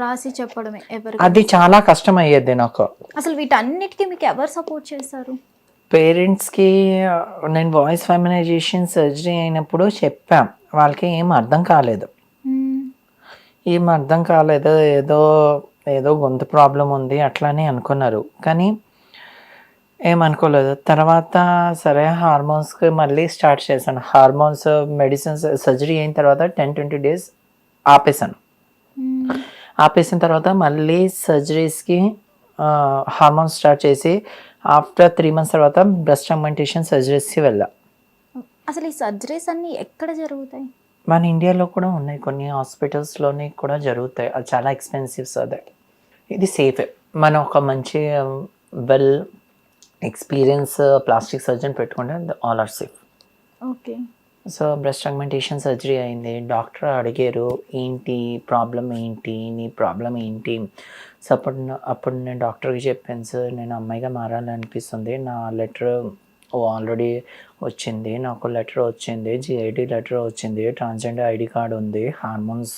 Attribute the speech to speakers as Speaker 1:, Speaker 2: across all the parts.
Speaker 1: రాసి చెప్పడమే ఎవరు.
Speaker 2: అది చాలా కష్టం అయ్యేది నాకు.
Speaker 1: అసలు వీటన్నిటికీ మీకు ఎవరు సపోర్ట్ చేశారు?
Speaker 2: పేరెంట్స్కి నేను వాయిస్ ఫెమినైజేషన్ సర్జరీ అయినప్పుడు చెప్పాం, వాళ్ళకి ఏం అర్థం కాలేదు. ఏం అర్థం కాలేదు, ఏదో ఏదో గొంతు ప్రాబ్లం ఉంది అట్లానే అనుకున్నారు, కానీ ఏమనుకోలేదు. తర్వాత సరే హార్మోన్స్కి మళ్ళీ స్టార్ట్ చేశాను. హార్మోన్స్ మెడిసిన్స్ సర్జరీ అయిన తర్వాత 10-20 days ఆపేశాను. ఆపేసిన తర్వాత మళ్ళీ సర్జరీస్కి హార్మోన్స్ స్టార్ట్ చేసి ఆఫ్టర్ 3 months తర్వాత బ్రెస్ట్ అగ్మెంటేషన్ సర్జరీస్కి వెళ్ళా.
Speaker 1: అసలు ఈ సర్జరీస్ అన్నీ ఎక్కడ జరుగుతాయి?
Speaker 2: మన ఇండియాలో కూడా ఉన్నాయి, కొన్ని హాస్పిటల్స్లోని కూడా జరుగుతాయి. అది చాలా ఎక్స్పెన్సివ్స్. అదే ఇది సేఫ్. మనం ఒక మంచి వెల్ ఎక్స్పీరియన్స్ ప్లాస్టిక్ సర్జన్ పెట్టుకుంటే all are safe.
Speaker 1: Okay.
Speaker 2: So breast augmentation surgery అయింది. డాక్టర్ అడిగారు, ఏంటి ప్రాబ్లం, ఏంటి నీ ప్రాబ్లం ఏంటి. సో అప్పుడు నేను డాక్టర్కి చెప్పాను, సార్ నేను అమ్మాయిగా మారాలనిపిస్తుంది, నా లెటర్ ఆల్రెడీ వచ్చింది, నాకు లెటర్ వచ్చింది, జిఐడి లెటర్ వచ్చింది, ట్రాన్స్జెండర్ ఐడి కార్డ్ ఉంది, హార్మోన్స్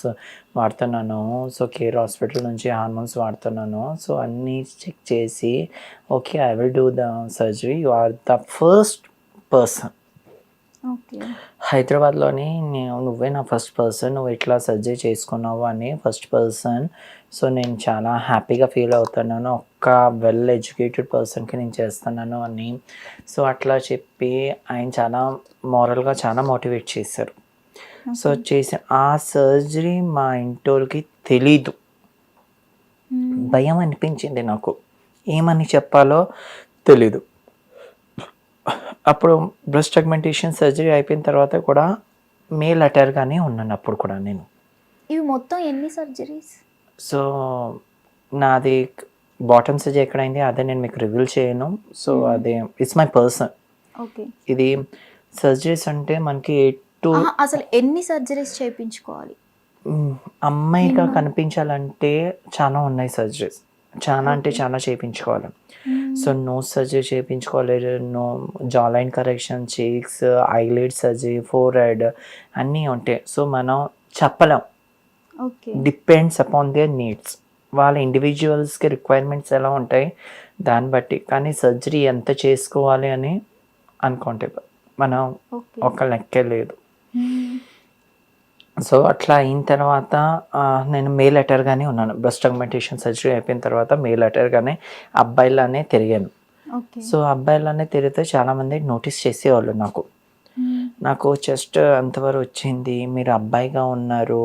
Speaker 2: వాడుతున్నాను, సో కేర్ హాస్పిటల్ నుంచి హార్మోన్స్ వాడుతున్నాను, సో అన్నీ చెక్ చేసి okay I will do the surgery, you are the first person హైదరాబాద్లోని, నువ్వే నా ఫస్ట్ పర్సన్, నువ్వు ఇట్లా సర్జరీ చేసుకున్నావు అని ఫస్ట్ పర్సన్. సో నేను చాలా హ్యాపీగా ఫీల్ అవుతున్నాను, ఒక్క వెల్ ఎడ్యుకేటెడ్ పర్సన్కి నేను చేస్తున్నాను అని. సో అట్లా చెప్పి ఆయన చాలా మోరల్గా చాలా మోటివేట్ చేశారు. సో చేసి ఆ సర్జరీ మా ఇంటోళ్ళకి తెలీదు, భయం అనిపించింది నాకు, ఏమని చెప్పాలో తెలీదు. అప్పుడు బ్రెస్ట్ అగ్మెంటేషన్ సర్జరీ అయిపోయిన తర్వాత కూడా మేల్ అటైర్గానే ఉన్నాను అప్పుడు కూడా నేను.
Speaker 1: ఇవి మొత్తం ఎన్ని సర్జరీస్?
Speaker 2: సో నాది బాటమ్ సర్జరీ ఎక్కడైంది అదే నేను మీకు రివీల్ చేయను. సో అదే ఇట్స్ మై పర్సన్.
Speaker 1: ఓకే.
Speaker 2: ఇది సర్జరీస్ అంటే మనకి
Speaker 1: అసలు ఎన్ని సర్జరీస్ చేయించుకోవాలి?
Speaker 2: అమ్మాయిగా కనిపించాలంటే చాలా ఉన్నాయి సర్జరీస్, చాలా అంటే చాలా చేయించుకోవాలి. సో నోస్ సర్జరీ చేయించుకోవాలి, jaw line correction, cheeks, eyelid surgery, four head అన్నీ ఉంటాయి. సో మనం చెప్పలేం, డిపెండ్స్ అపాన్ దేర్ నీడ్స్. వాళ్ళ ఇండివిజువల్స్కి రిక్వైర్మెంట్స్ ఎలా ఉంటాయి దాన్ని బట్టి. కానీ సర్జరీ ఎంత చేసుకోవాలి అని అనుకుంటే మనం ఒక లెక్కే లేదు. సో అట్లా అయిన తర్వాత నేను మేల్ అటైర్గానే ఉన్నాను. బ్రెస్ట్ అగ్మెంటేషన్ సర్జరీ అయిపోయిన తర్వాత మేల్ అటైర్గానే అబ్బాయిలానే తిరిగాను. సో అబ్బాయిలానే తిరిగితే చాలామంది నోటీస్ చేసేవాళ్ళు నాకు చెస్ట్ అంతవరకు వచ్చింది, మీరు అబ్బాయిగా ఉన్నారు,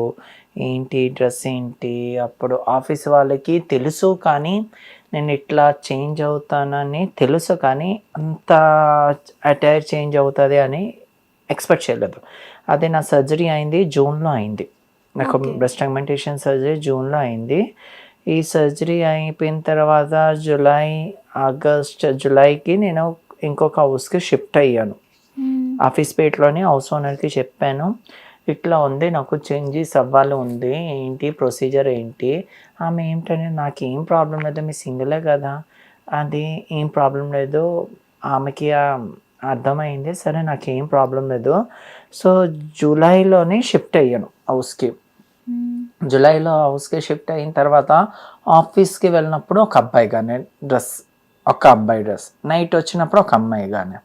Speaker 2: ఏంటి డ్రెస్ ఏంటి. అప్పుడు ఆఫీస్ వాళ్ళకి తెలుసు, కానీ నేను ఇట్లా చేంజ్ అవుతానని తెలుసు, కానీ అంత అటైర్ చేంజ్ అవుతుంది అని ఎక్స్పెక్ట్ చేయలేదు. అదే నా సర్జరీ అయింది జూన్లో అయింది, నాకు బ్రెస్ట్ అగ్మెంటేషన్ సర్జరీ జూన్లో అయింది. ఈ సర్జరీ అయిపోయిన తర్వాత జూలైకి నేను ఇంకొక హౌస్కి షిఫ్ట్ అయ్యాను. ఆఫీస్ పేట్లోని హౌస్ ఓనర్కి చెప్పాను, ఇట్లా ఉంది, నాకు చేంజెస్ అవ్వాలి ఉంది, ఏంటి ప్రొసీజర్ ఏంటి. ఆమె ఏమిటంటే నాకేం ప్రాబ్లం లేదు, మీ సింగిలే కదా, అది ఏం ప్రాబ్లం లేదు. ఆమెకి అర్థమైంది, సరే నాకేం ప్రాబ్లం లేదు. సో జూలైలోనే షిఫ్ట్ అయ్యాను హౌస్కి. జూలైలో హౌస్కి షిఫ్ట్ అయిన తర్వాత ఆఫీస్కి వెళ్ళినప్పుడు ఒక అబ్బాయిగానే డ్రెస్, ఒక అబ్బాయి డ్రెస్, నైట్ వచ్చినప్పుడు ఒక అమ్మాయిగానే.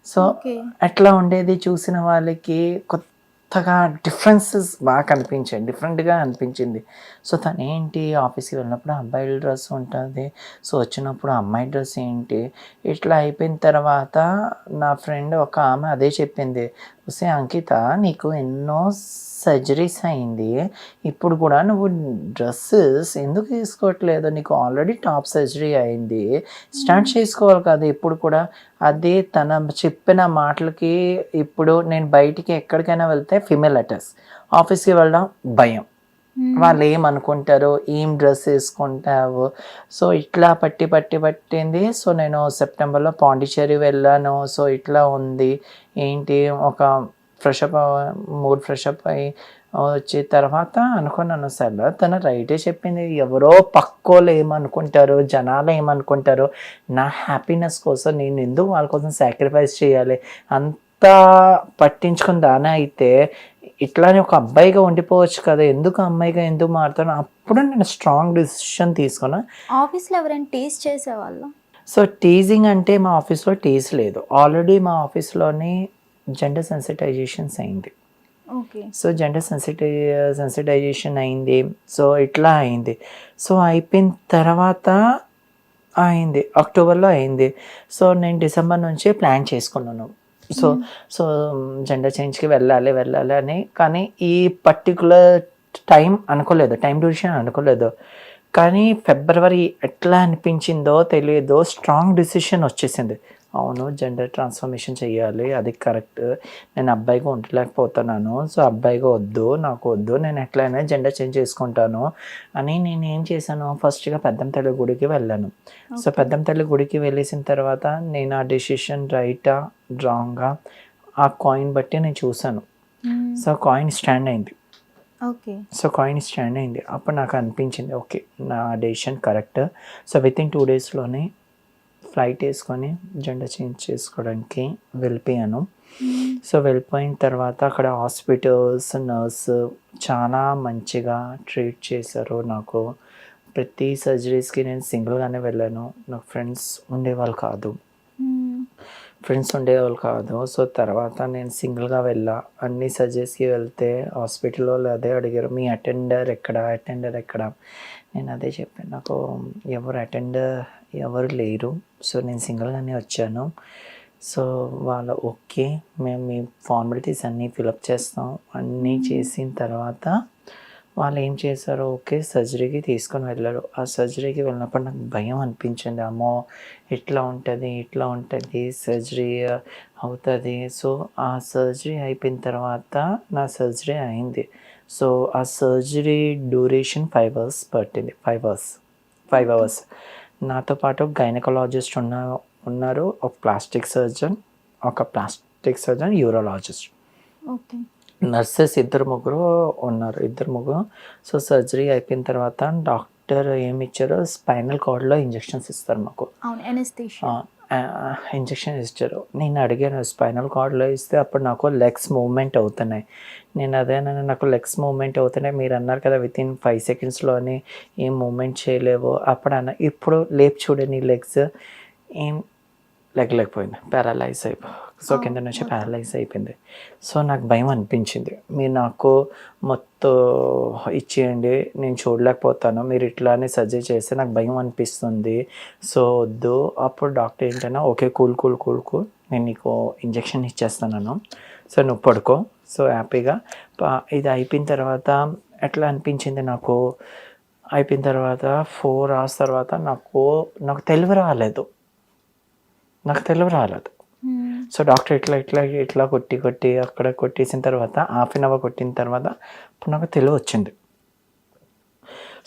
Speaker 2: సో ఎట్లా ఉండేది చూసిన వాళ్ళకి కొత్తగా డిఫరెన్సెస్ బాగా కనిపించాయి, డిఫరెంట్గా అనిపించింది. సో తను ఏంటి ఆఫీస్కి వెళ్ళినప్పుడు అబ్బాయి డ్రెస్ ఉంటుంది, సో వచ్చినప్పుడు అమ్మాయి డ్రెస్ ఏంటి. ఇట్లా అయిపోయిన తర్వాత నా ఫ్రెండ్ ఒక ఆమె అదే చెప్పింది, వస్తే అంకిత నీకు ఎన్నో సర్జరీస్ అయింది, ఇప్పుడు కూడా నువ్వు డ్రెస్సెస్ ఎందుకు తీసుకోవట్లేదు, నీకు ఆల్రెడీ టాప్ సర్జరీ అయింది, స్టార్ట్ చేసుకోవాలి కదా ఇప్పుడు కూడా. అదే తన చెప్పిన మాటలకి ఇప్పుడు నేను బయటికి ఎక్కడికైనా వెళ్తే ఫిమేల్ అటైర్స్, ఆఫీస్కి వెళ్ళడం భయం, వాళ్ళు ఏమనుకుంటారో, ఏం డ్రెస్ వేసుకుంటావు. సో ఇట్లా పట్టింది. సో నేను సెప్టెంబర్లో పాండిచ్చేరి వెళ్ళాను. సో ఇట్లా ఉంది ఏంటి, ఒక మూడ్ ఫ్రెషప్ అయ్యి వచ్చే తర్వాత అనుకున్నాను, సరే తను రైటే చెప్పింది, ఎవరో పక్కోళ్ళు ఏమనుకుంటారో, జనాలు ఏమనుకుంటారో, నా హ్యాపీనెస్ కోసం నేను ఎందుకు వాళ్ళ కోసం సాక్రిఫైస్ చేయాలి, అంతా పట్టించుకుని దానే అయితే ఇట్లానే ఒక అబ్బాయిగా ఉండిపోవచ్చు కదా, ఎందుకు అమ్మాయిగా ఎందుకు మారుతాను, అప్పుడు నేను స్ట్రాంగ్ డిసిషన్ తీసుకున్నా.
Speaker 1: ఆఫీస్లో ఎవరైనా టీస్ చేసేవాళ్ళ?
Speaker 2: సో టీజింగ్ అంటే మా ఆఫీస్లో టీజ్ లేదు, ఆల్రెడీ మా ఆఫీస్లోనే జెండర్ సెన్సిటైజేషన్స్ అయింది.
Speaker 1: ఓకే.
Speaker 2: సో జెండర్ సెన్సిటైజేషన్ అయింది, సో ఇట్లా అయింది. సో అయిపోయిన తర్వాత అయింది, అక్టోబర్లో అయింది. సో నేను డిసెంబర్ నుంచి ప్లాన్ చేసుకున్నాను. సో సో జెండర్ చేంజ్కి వెళ్ళాలి అని, కానీ ఈ పర్టికులర్ టైం అనుకోలేదు, టైం డ్యూరేషన్ అనుకోలేదు. కానీ ఫిబ్రవరి ఎట్లా అనిపించిందో తెలియదు, స్ట్రాంగ్ డిసిషన్ వచ్చేసింది. అవును, జెండర్ ట్రాన్స్ఫర్మేషన్ చేయాలి, అది కరెక్ట్. నేను అబ్బాయిగా ఉండలేకపోతున్నాను, సో అబ్బాయిగా వద్దు, నాకు వద్దు, నేను ఎట్లయినా జెండర్ చేంజ్ చేసుకుంటాను అని నేను ఏం చేశాను, ఫస్ట్గా పెద్దమ్మ తల్లి గుడికి వెళ్ళాను. సో పెద్దమ్మ తల్లి గుడికి వెళ్ళేసిన తర్వాత నేను ఆ డెసిషన్ రైటా రాంగా ఆ కాయిన్ బట్టి నేను చూసాను. సో కాయిన్ స్టాండ్ అయింది.
Speaker 1: ఓకే.
Speaker 2: సో కాయిన్ స్టాండ్ అయింది. అప్పుడు నాకు అనిపించింది ఓకే, నా డెసిషన్ కరెక్ట్. సో వితిన్ 2 డేస్లోనే ఫ్లైట్ వేసుకొని జెండర్ చేంజ్ చేసుకోవడానికి వెళ్ళిపోయాను. సో వెళ్ళిపోయిన తర్వాత అక్కడ హాస్పిటల్స్, నర్స్ చాలా మంచిగా ట్రీట్ చేశారు నాకు. ప్రతి సర్జరీస్కి నేను సింగిల్గానే వెళ్ళాను, నాకు ఫ్రెండ్స్ ఉండేవాళ్ళు కాదు. సో తర్వాత నేను సింగిల్గా వెళ్ళా. అన్ని సర్జరీస్కి వెళ్తే హాస్పిటల్లో అదే అడిగారు, మీ అటెండర్ ఎక్కడ. నేను అదే చెప్పాను, నాకు ఎవరు లేరు, సో నేను సింగిల్గానే వచ్చాను. సో వాళ్ళు ఓకే, మేము మీ ఫార్మాలిటీస్ అన్నీ ఫిలప్ చేస్తాం. అన్నీ చేసిన తర్వాత వాళ్ళు ఏం చేశారు, ఓకే సర్జరీకి తీసుకొని వెళ్ళారు. ఆ సర్జరీకి వెళ్ళినప్పుడు నాకు భయం అనిపించింది, అమ్మో ఇట్లా ఉంటుంది సర్జరీ అవుతుంది. సో ఆ సర్జరీ అయిపోయిన తర్వాత నా సర్జరీ అయింది. సో ఆ సర్జరీ డ్యూరేషన్ 5 hours పట్టింది. 5 hours. నాతో పాటు గైనకాలజిస్ట్ ఉన్నారు, ఒక plastic surgeon, urologist,
Speaker 1: okay.
Speaker 2: Nurses ఇద్దరు ముగ్గురు. సో సర్జరీ అయిపోయిన తర్వాత డాక్టర్ ఏమి ఇచ్చారు, స్పైనల్ కార్డ్లో ఇంజెక్షన్స్ ఇస్తారు మాకు.
Speaker 1: అవును, ఎనస్థీషియా.
Speaker 2: ఇంజెక్షన్ ఇచ్చారు. నేను అడిగాను, స్పైనల్ కార్డ్లో ఇస్తే అప్పుడు నాకు లెగ్స్ మూవ్మెంట్ అవుతున్నాయి. నాకు లెగ్స్ మూవ్మెంట్ అవుతున్నాయి, మీరు అన్నారు కదా వితిన్ 5 secondsలోనే ఏం మూవ్మెంట్ చేయలేవు. ఇప్పుడు లేపు చూడండి లెగ్స్, ఏం లేకపోయింది, ప్యారలైజ్ సో కింద నుంచి ప్యారలైజ్ అయిపోయింది. సో నాకు భయం అనిపించింది, మీరు నాకు మొత్తం ఇచ్చేయండి, నేను చూడలేకపోతాను, మీరు ఇట్లానే సర్జరీ చేస్తే నాకు భయం అనిపిస్తుంది, సో వద్దు. అప్పుడు డాక్టర్ ఏంటన్నా, ఓకే కూల్, నేను నీకు ఇంజెక్షన్ ఇచ్చేస్తున్నాను, సో నువ్వు పడుకో. సో హ్యాపీగా ఇది అయిపోయిన తర్వాత ఎట్లా అనిపించింది నాకు, అయిపోయిన తర్వాత 4 hours తర్వాత నాకు తెలివి రాలేదు. సో డాక్టర్ ఇట్లా కొట్టి అక్కడ కొట్టేసిన తర్వాత 1/2 hour కొట్టిన తర్వాత ఇప్పుడు నాకు తెలివి వచ్చింది.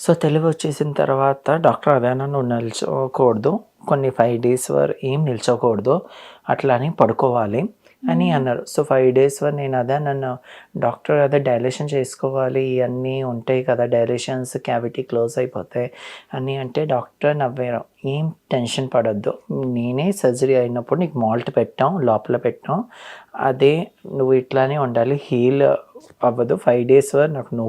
Speaker 2: సో తెలివి వచ్చేసిన తర్వాత డాక్టర్ అదేనా నువ్వు నిల్చోకూడదు, కొన్ని 5 days వరకు ఏం నిల్చోకూడదు, అట్లా అని పడుకోవాలి అని అన్నారు. సో 5 days వరకు నన్ను డాక్టర్ డైలేషన్ చేసుకోవాలి, ఇవన్నీ ఉంటాయి కదా డైలేషన్స్, క్యావిటీ క్లోజ్ అయిపోతాయి అని అంటే డాక్టర్ నవ్వారు, ఏం టెన్షన్ పడొద్దు, నేనే సర్జరీ అయినప్పుడు నీకు మాల్ట్ లోపల పెట్టాం, అదే నువ్వు ఇట్లానే ఉండాలి, హీల్ అవ్వదు. 5 days వరకు నాకు నో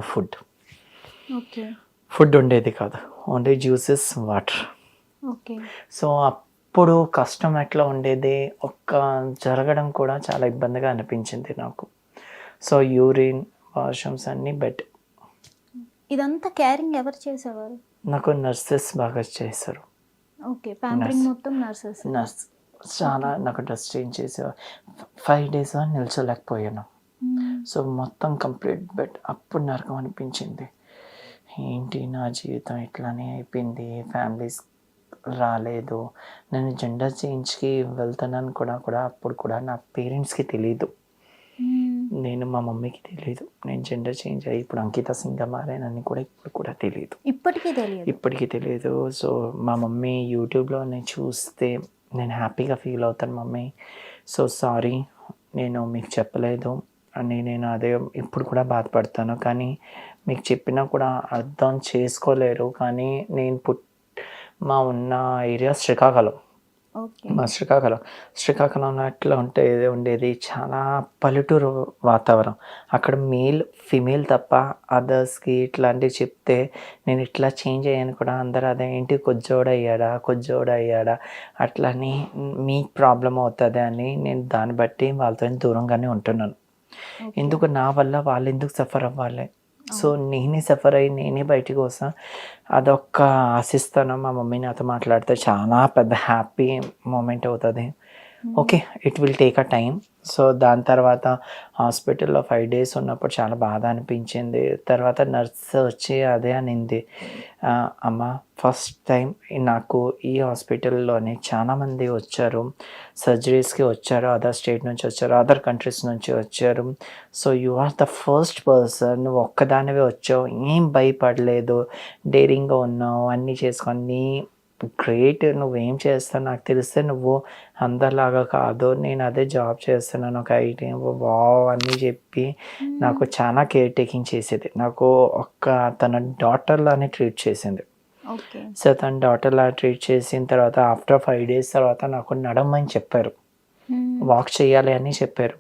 Speaker 2: ఫుడ్ ఉండేది కాదు, ఓన్లీ జ్యూసెస్, వాటర్. సో అప్పుడు కష్టం ఎట్లా ఉండేది, జరగడం కూడా చాలా ఇబ్బందిగా అనిపించింది నాకు. సో యూరిన్, వాష్రూమ్స్ అన్నీ బెడ్.
Speaker 1: ఇదంతా క్యారింగ్ ఎవరు చేసేవారు?
Speaker 2: నాకు నర్సెస్ బాగా చేశారు.
Speaker 1: ఓకే, ప్యాంపరింగ్ మొత్తం నర్స్
Speaker 2: చాలా నాకు డ్రెస్ చేంజ్ చేసేవారు. 5 days నిల్చోలేకపోయాను. సో మొత్తం కంప్లీట్ బెడ్. అప్పుడు నరకం అనిపించింది, ఏంటి నా జీవితం ఇట్లానే అయిపోయింది, ఫ్యామిలీస్ రాలేదు, నేను జెండర్ చేంజ్కి వెళ్తున్నాను కూడా అప్పుడు కూడా నా పేరెంట్స్కి తెలీదు, నేను మా మమ్మీకి తెలీదు, నేను జెండర్ చేంజ్ అయ్యి ఇప్పుడు అంకిత సింగ్గా మారానని కూడా ఇప్పుడు కూడా తెలీదు, ఇప్పటికీ తెలియదు. సో మా మమ్మీ యూట్యూబ్లో నేను చూస్తే నేను హ్యాపీగా ఫీల్ అవుతాను, మమ్మీ సో సారీ నేను మీకు చెప్పలేదు అని, నేను అదే ఇప్పుడు కూడా బాధపడతాను, కానీ మీకు చెప్పినా కూడా అర్థం చేసుకోలేరు. కానీ నేను ఉన్న ఏరియా శ్రీకాకుళం,
Speaker 1: ఓకే.
Speaker 2: మా శ్రీకాకుళంలో ఎట్లా ఉంటే ఉండేది చాలా పల్లెటూరు వాతావరణం. అక్కడ మేల్, ఫీమేల్ తప్ప అదర్స్‌కి ఇట్లాంటివి చెప్తే నేను ఇట్లా చేంజ్ అయ్యాను కూడా అందరూ అదేంటి కొజ్జోడయ్యాడా అట్లని మీకు ప్రాబ్లమ్ అవుతది అని నేను దాన్ని బట్టి వాళ్ళతోని దూరంగానే ఉంటున్నాను.
Speaker 1: ఓకే.
Speaker 2: ఎందుకు నా వల్ల వాళ్ళెందుకు సఫర్ అవ్వాలి? సో,
Speaker 1: అవును.
Speaker 2: నేనే సఫర్ అయ్యి నేనే బయటికొస్తా. అదొక్క ఆశిస్తాను. మా మమ్మీ నాతో మాట్లాడితే చాలా పెద్ద హ్యాపీ మూమెంట్ అవుతది.
Speaker 1: హ్మ్.
Speaker 2: Okay. It will take a time. So, దాని తర్వాత హాస్పిటల్‌లో 5 డేస్ ఉన్నప్పుడు చాలా బాధ అనిపించింది. తర్వాత నర్స్ వచ్చి అదే అనింది. అమ్మ ఫస్ట్ టైమ్ నాకు ఈ హాస్పిటల్‌లోనే చాలామంది వచ్చారు. సర్జరీస్‌కి వచ్చారు. అదర్ స్టేట్ నుంచి వచ్చారు. అదర్ కంట్రీస్ నుంచి వచ్చారు. So, you are the first person. నువ్వు ఒక్కదానివే వచ్చావు. ఏం భయపడలేదు. డేరింగ్‌గా ఉన్నావు. అన్నీ చేసుకొని గ్రేట్. నువ్వేం చేస్తావు నాకు తెలిస్తే నువ్వు అందరిలాగా కాదు. నేను అదే జాబ్ చేస్తున్నాను. ఒక ఐటీ వావ్! అన్నీ చెప్పి నాకు
Speaker 1: హ్మ్.
Speaker 2: చాలా కేర్ టేకింగ్ చేసేది. నాకు తన డాటర్‌లానే ట్రీట్ చేసింది.
Speaker 1: ఓకే.
Speaker 2: సో, తన డాటర్‌లా ట్రీట్ చేసిన తర్వాత ఆఫ్టర్ 5 డేస్ తర్వాత నాకు నడవమని చెప్పారు.
Speaker 1: హ్మ్.
Speaker 2: వాక్ చేయాలి అని చెప్పారు.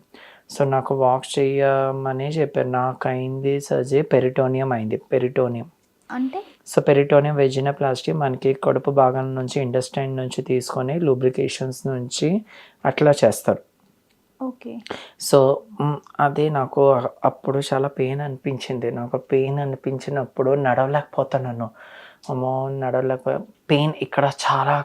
Speaker 2: సో, నాకు వాక్ చెయ్యమని చెప్పారు. నాకయింది సర్జరీ పెరిటోనియం అయింది. పెరిటోనియం.
Speaker 1: అంటే?
Speaker 2: సో, పెరిటోనియం వెజినోప్లాస్టీ మనకి కడుపు భాగం నుంచి ఇంటెస్టైన్ నుంచి తీసుకొని లూబ్రికేషన్స్ నుంచి అట్లా చేస్తారు.
Speaker 1: ఓకే.
Speaker 2: సో, అది నాకు అప్పుడు చాలా పెయిన్ అనిపించింది. నాకు పెయిన్ అనిపించినప్పుడు నడవలేకపోతున్నాను. అమ్మో! పెయిన్ ఇక్కడ చాలా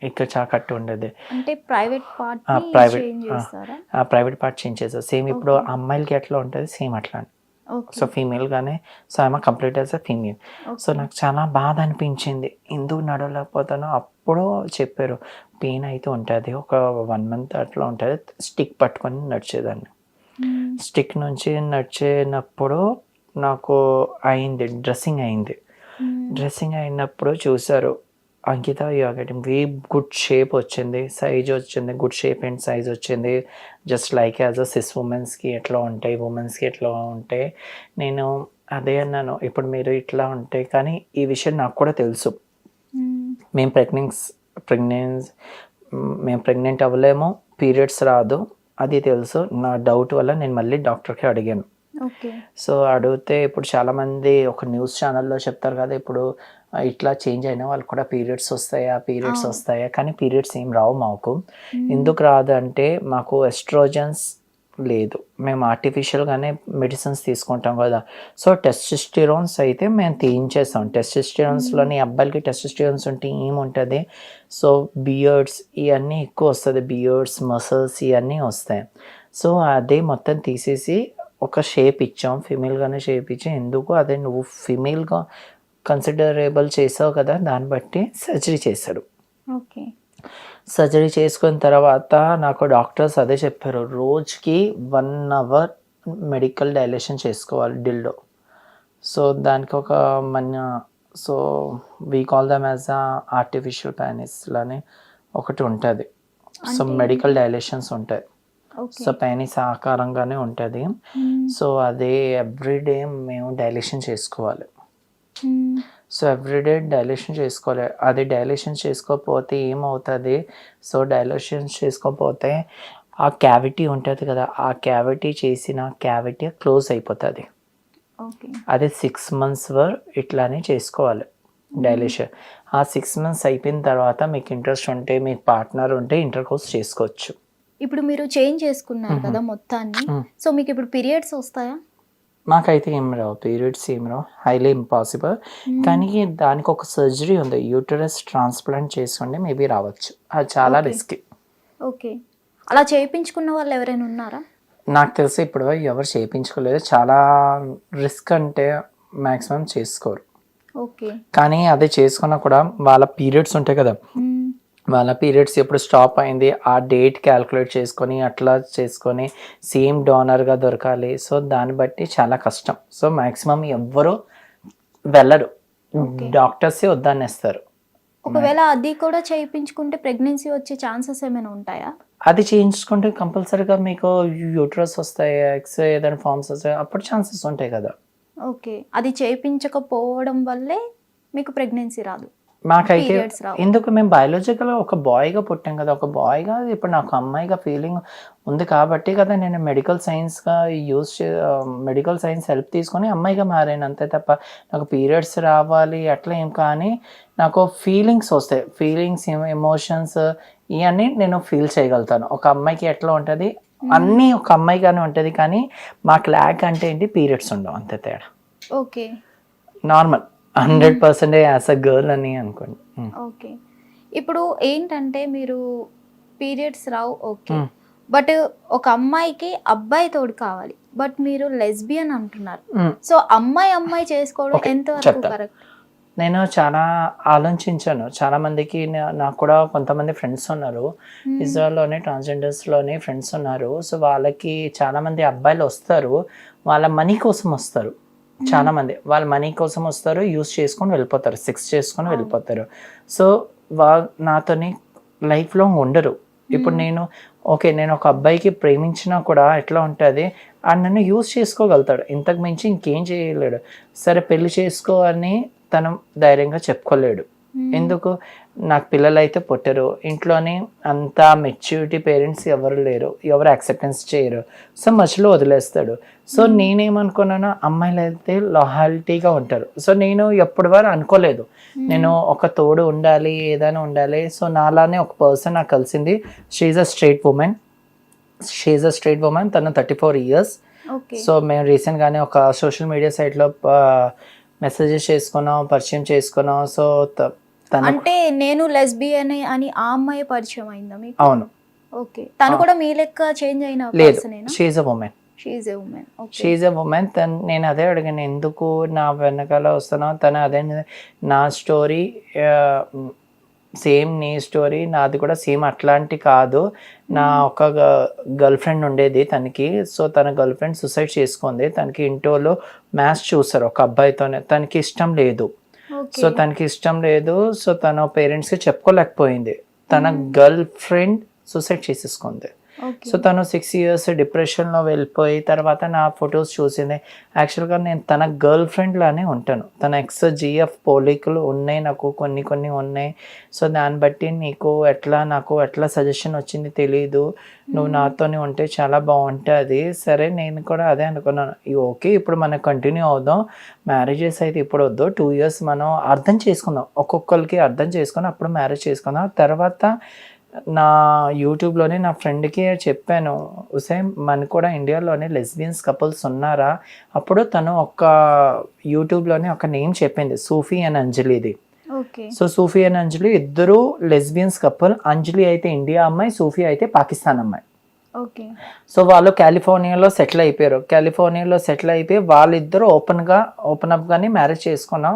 Speaker 2: ఇక్కడ చాలా కట్టి ఉండేది.
Speaker 1: అంటే ప్రైవేట్ పార్ట్‌ని
Speaker 2: ప్రైవేట్
Speaker 1: చేంజ్ చేస్తారా?
Speaker 2: ప్రైవేట్ పార్ట్ చేంజ్ చేశారు. సేమ్ ఇప్పుడు
Speaker 1: ఓకే.
Speaker 2: అమ్మాయిలకి ఎట్లా ఉంటది సేమ్ అట్లానే.
Speaker 1: ఓకే.
Speaker 2: సో, ఫీమేల్‌గానే so, I am complete as a female. So,
Speaker 1: okay.
Speaker 2: నాకు చాలా బాధ అనిపించింది. ఎందుకు నడవలేకపోతానో అప్పుడు చెప్పారు. పెయిన్ అయితే ఉంటది. ఒక 1 మంత్ అట్లా ఉంటది. స్టిక్ పట్టుకొని నడిచేదాన్ని.
Speaker 1: హ్మ్.
Speaker 2: స్టిక్ నుంచి నడిచినప్పుడు నాకు అయింది. డ్రెస్సింగ్ అయింది.
Speaker 1: హ్మ్.
Speaker 2: డ్రెస్సింగ్ అయినప్పుడు చూసారు. Ankita you are getting good shape వచ్చింది. సైజ్ వచ్చింది. గుడ్ షేప్ అండ్ సైజ్ వచ్చింది. Just like as a cis వుమెన్స్‌కి ఎట్లా ఉంటాయి, వుమెన్స్‌కి ఎట్లా ఉంటాయి. నేను అదే అన్నాను. ఇప్పుడు మీరు ఇట్లా ఉంటే కానీ ఈ విషయం నాకు కూడా తెలుసు.
Speaker 1: హ్మ్.
Speaker 2: మేము ప్రెగ్నెన్స్ మేము ప్రెగ్నెంట్ అవ్వలేము. పీరియడ్స్ రాదు. అది తెలుసు. నా డౌట్ వల్ల నేను మళ్ళీ డాక్టర్‌కి అడిగాను.
Speaker 1: ఓకే.
Speaker 2: సో, అడిగితే ఇప్పుడు చాలామంది ఒక న్యూస్ ఛానెల్‌లో చెప్తారు కదా! ఇప్పుడు ఇట్లా చేంజ్ అయిన వాళ్ళకి కూడా పీరియడ్స్
Speaker 1: అవును.
Speaker 2: వస్తాయా? కానీ పీరియడ్స్ ఏం రావు మాకు.
Speaker 1: హ్మ్.
Speaker 2: ఎందుకు రాదు అంటే మాకు ఎస్ట్రోజన్స్ లేదు. మేము ఆర్టిఫిషియల్‌గానే మెడిసిన్స్ తీసుకుంటాం కదా! సో, టెస్టోస్టెరాన్స్ అయితే మేము తీయించేసాం.
Speaker 1: హ్మ్.
Speaker 2: టెస్టోస్టెరాన్స్‌లోని అబ్బాయిలకి టెస్టోస్టెరాన్స్ ఉంటే ఏముంటది? సో, బియర్డ్స్ ఇయన్నీ ఎక్కువొస్తది. బియర్డ్స్, మసిల్స్ ఇయన్నీ వస్తాయి. సో, అదే మొత్తం తీసేసి ఒక షేప్ ఇచ్చాం. ఫీమేల్‌గానే షేప్ ఇచ్చి ఎందుకు అదే నువ్వు ఫీమేల్‌గా కన్సిడరబుల్ చేసావు కదా! దాన్ని బట్టి సర్జరీ చేశాడు.
Speaker 1: ఓకే.
Speaker 2: సర్జరీ చేసుకున్న తర్వాత నాకు డాక్టర్స్ అదే చెప్పారు. రోజుకి 1 అవర్ మెడికల్ డైలేషన్ చేసుకోవాలి డిల్డో. సో, దానికొక మన so, we call them as artificial పెనిస్‌లని ఒకటి ఉంటది. సో,
Speaker 1: అంటే
Speaker 2: మెడికల్
Speaker 1: ఏంటి?
Speaker 2: డైలేషన్స్ ఉంటాయి.
Speaker 1: ఓకే.
Speaker 2: సో, పెనిస్ ఆకారంగానే ఉంటది.
Speaker 1: హ్మ్.
Speaker 2: సో, అదే ఎవ్రీడే మేము డైలేషన్ చేసుకోవాలి.
Speaker 1: హ్మ్.
Speaker 2: సో, ఎవ్రీడే డైలేషన్ చేసుకోవాలి. అది డైలేషన్ చేసుకోకపోతే ఏమవుతది? సో, డైలేషన్ చేసుకోకపోతే ఆ క్యావిటీ ఉంటది కదా! ఆ క్యావిటీ క్లోజ్ అయిపోతది.
Speaker 1: ఓకే.
Speaker 2: అది 6 మంత్స్ ఇట్లానే చేసుకోవాలి
Speaker 1: హ్మ్.
Speaker 2: డైలేషన్. ఆ 6 మంత్స్ అయిపోయిన తర్వాత మీకు ఇంట్రెస్ట్ ఉంటే, మీకు పార్ట్నర్ ఉంటే ఇంటర్‌కోర్స్ చేసుకోవచ్చు.
Speaker 1: ఇప్పుడు మీరు చేంజ్ చేసుకున్నారు
Speaker 2: హుహు.
Speaker 1: కదా మొత్తాన్ని.
Speaker 2: హ్మ్.
Speaker 1: సో, మీకిప్పుడు పీరియడ్స్ ఒస్తాయా?
Speaker 2: మాకైతే ఏం రావు. పీరియడ్స్ ఏం రావు. Highly impossible.
Speaker 1: హ్మ్.
Speaker 2: కానీ దానికొక సర్జరీ ఉంది. యూటరస్ ట్రాన్స్‌ప్లాంట్ చేసుకుంటే మేబీ రావచ్చు. అది చాలా
Speaker 1: ఓకే.
Speaker 2: రిస్కీ.
Speaker 1: ఓకే. అలా చేపించుకున్న వాళ్ళెవరైనా ఉన్నారా?
Speaker 2: నాకు తెలిసి ఇప్పటి వరకు ఎవరు చేపించుకోలేదు. చాలా రిస్క్ అంటే మాక్సిమం చేసుకోరు.
Speaker 1: ఓకే.
Speaker 2: కానీ అదే చేసుకున్నా కూడా వాళ్ళ పీరియడ్స్ ఉంటాయి కదా!
Speaker 1: హ్మ్.
Speaker 2: వాళ్ళ పీరియడ్స్ ఎప్పుడు స్టాప్ అయింది. ఆ డేట్ క్యాలిక్యులేట్ చేసుకొని, అట్లా చేసుకొని సేమ్ డోనర్‌గా దొరకాలి. సో, దాన్ని బట్టి చాలా కష్టం. సో, మాక్సిమం ఎవ్వరు వెళ్ళరు.
Speaker 1: ఓకే.
Speaker 2: డాక్టర్సే వద్దనేస్తారు.
Speaker 1: ఒకవేళ అది కూడా చేయించుకుంటే ప్రెగ్నెన్సీ వచ్చే ఛాన్సెస్ ఏమైనా ఉంటాయా?
Speaker 2: అది చేయించుకుంటే కంపల్సరీగా మీకు యూట్రస్ వస్తాయి, ఎగ్స్ ఏదైనా ఫార్మ్స్ వస్తాయి. అప్పుడు ఛాన్సెస్ ఉంటాయి కదా!
Speaker 1: ఓకే. అది చేపించకపోవడం వల్లే మీకు ప్రెగ్నెన్సీ రాదు.
Speaker 2: మాకైతే
Speaker 1: Periods రావు.
Speaker 2: ఎందుకు మేము బయాలజికల్గా ఒక బాయ్గా పుట్టాం కదా, ఒక బాయ్గా ఇప్పుడు నాకు అమ్మాయిగా ఫీలింగ్ ఉంది కాబట్టి కదా నేను మెడికల్ సైన్స్గా మెడికల్ సైన్స్ హెల్ప్ తీసుకొని అమ్మాయిగా మారాను అంతే తప్ప నాకు పీరియడ్స్ రావాలి అట్లా ఏం కానీ నాకు ఫీలింగ్స్ వస్తాయి, ఫీలింగ్స్ ఎమోషన్స్ ఇవన్నీ నేను ఫీల్ చేయగలుగుతాను. ఒక అమ్మాయికి ఎట్లా ఉంటుంది అన్నీ ఒక అమ్మాయిగానే ఉంటుంది, కానీ మాకు ల్యాక్ అంటే ఏంటి పీరియడ్స్ ఉండవు అంతే తేడా.
Speaker 1: Okay
Speaker 2: normal 100% as a girl అని అనుకోండి.
Speaker 1: ఓకే. ఇప్పుడు ఏంటంటే మీరు పీరియడ్స్ రావు ఓకే, బట్ ఒక అమ్మాయికి అబ్బాయి తోడు కావాలి, బట్ మీరు లెస్బియన్ అంటున్నారు. సో అమ్మాయి చేసుకోవడం
Speaker 2: Okay,
Speaker 1: ఎంతవరకు
Speaker 2: చెప్తా.
Speaker 1: కరెక్ట్?
Speaker 2: నేను చాలా ఆలోచించాను. చాలా మందికి నాకు కూడా కొంతమంది ఫ్రెండ్స్ ఉన్నారు, ఇజ్రాయల్లోనే ట్రాన్స్జెండర్స్లోనే ఫ్రెండ్స్ ఉన్నారు. సో వాళ్ళకి చాలా మంది అబ్బాయిలు వస్తారు, వాళ్ళ మనీ కోసం వస్తారు. చాలా మంది వాళ్ళ మనీ కోసం వస్తారు, యూస్ చేసుకొని వెళ్ళిపోతారు, సెక్స్ చేసుకొని వెళ్ళిపోతారు. సో నాతోని లైఫ్ లాంగ్ ఉండరు. ఇప్పుడు నేను నేను ఒక అబ్బాయికి ప్రేమించినా కూడా ఎట్లా ఉంటుంది, నన్ను యూస్ చేసుకోగలుగుతాడు, ఇంతకు మించి ఇంకేం చేయలేడు. సరే పెళ్లి చేసుకో అని తను ధైర్యంగా చెప్పుకోలేడు. ఎందుకు, నాకు పిల్లలు అయితే పుట్టరు, ఇంట్లోనే అంత మెచ్యూరిటీ పేరెంట్స్ ఎవరు లేరు, ఎవరు యాక్సెప్టెన్స్ చేయరు. సో మధ్యలో వదిలేస్తాడు. సో నేనేమనుకున్నాను, అమ్మాయిలు అయితే లాయాలిటీగా ఉంటారు. సో నేను ఎప్పటి వరకు అనుకోలేదు నేను ఒక తోడు ఉండాలి, ఏదైనా ఉండాలి. సో నాలానే ఒక పర్సన్ నాకు కలిసింది. షీఈ్ అ స్ట్రైట్ ఉమెన్, తను 34 years. సో మేము రీసెంట్గానే ఒక సోషల్ మీడియా సైట్లో మెసేజెస్ చేసుకున్నాం, పరిచయం చేసుకున్నాం. సో
Speaker 1: అంటే నేను లెస్బియన్ అని ఆ అమ్మాయి పరిచయం అయిందా మీకు?
Speaker 2: అవును.
Speaker 1: ఓకే. తను కూడా మీ లెక్క చేంజ్ అయిన
Speaker 2: లేదు,
Speaker 1: పర్సనేనా?
Speaker 2: She a woman. She a woman. నేను అదే అడిగాను, ఎందుకు నా వెనకాల వస్తున్నావు? తను అదే, నా స్టోరీ సేమ్ నీ స్టోరీ, నాది కూడా సేమ్ అట్లాంటి కాదు. నా ఒక గర్ల్ ఫ్రెండ్ ఉండేది తనకి. సో తన గర్ల్ ఫ్రెండ్ సూసైడ్ చేసుకుంది. తనకి ఇంటోలో మ్యాచ్ చూసారు ఒక అబ్బాయితోనే, తనకి ఇష్టం లేదు. సో తనకి ఇష్టం లేదు, సో తన పేరెంట్స్కి చెప్పుకోలేకపోయింది. తన గర్ల్ ఫ్రెండ్ సూసైడ్ చేసేసుకుంది. సో తను 6 years డిప్రెషన్లో వెళ్ళిపోయి తర్వాత నా ఫొటోస్ చూసింది. యాక్చువల్గా నేను తన గర్ల్ ఫ్రెండ్ లానే ఉంటాను. తన XGF పోలికలు ఉన్నాయి నాకు, కొన్ని ఉన్నాయి. సో దాన్ని బట్టి నాకు ఎట్లా సజెషన్ వచ్చింది తెలీదు, నువ్వు నాతోనే ఉంటే చాలా బాగుంటుంది. సరే నేను కూడా అదే అనుకున్నాను, ఓకే ఇప్పుడు మనం కంటిన్యూ అవుదాం, మ్యారేజెస్ అయితే ఇప్పుడు వద్దు, 2 years మనం అర్థం చేసుకుందాం, ఒక్కొక్కరికి అర్థం చేసుకొని అప్పుడు మ్యారేజ్ చేసుకుందాం. తర్వాత నా యూట్యూబ్లోనే నా ఫ్రెండ్కి చెప్పాను, హుసేన్ మన కూడా ఇండియాలోనే లెస్బియన్స్ కపుల్స్ ఉన్నారా? అప్పుడు తను ఒక యూట్యూబ్లోనే ఒక నేమ్ చెప్పింది, సూఫీ అండ్ అంజలిది. సో సూఫీ అండ్ అంజలి ఇద్దరు లెస్బియన్స్ కపుల్. అంజలి అయితే ఇండియా అమ్మాయి, సూఫీ అయితే పాకిస్తాన్ అమ్మాయి. సో వాళ్ళు కాలిఫోర్నియాలో సెటిల్ అయిపోయి వాళ్ళిద్దరూ ఓపెన్ అప్ గానే మ్యారేజ్ చేసుకున్నాం.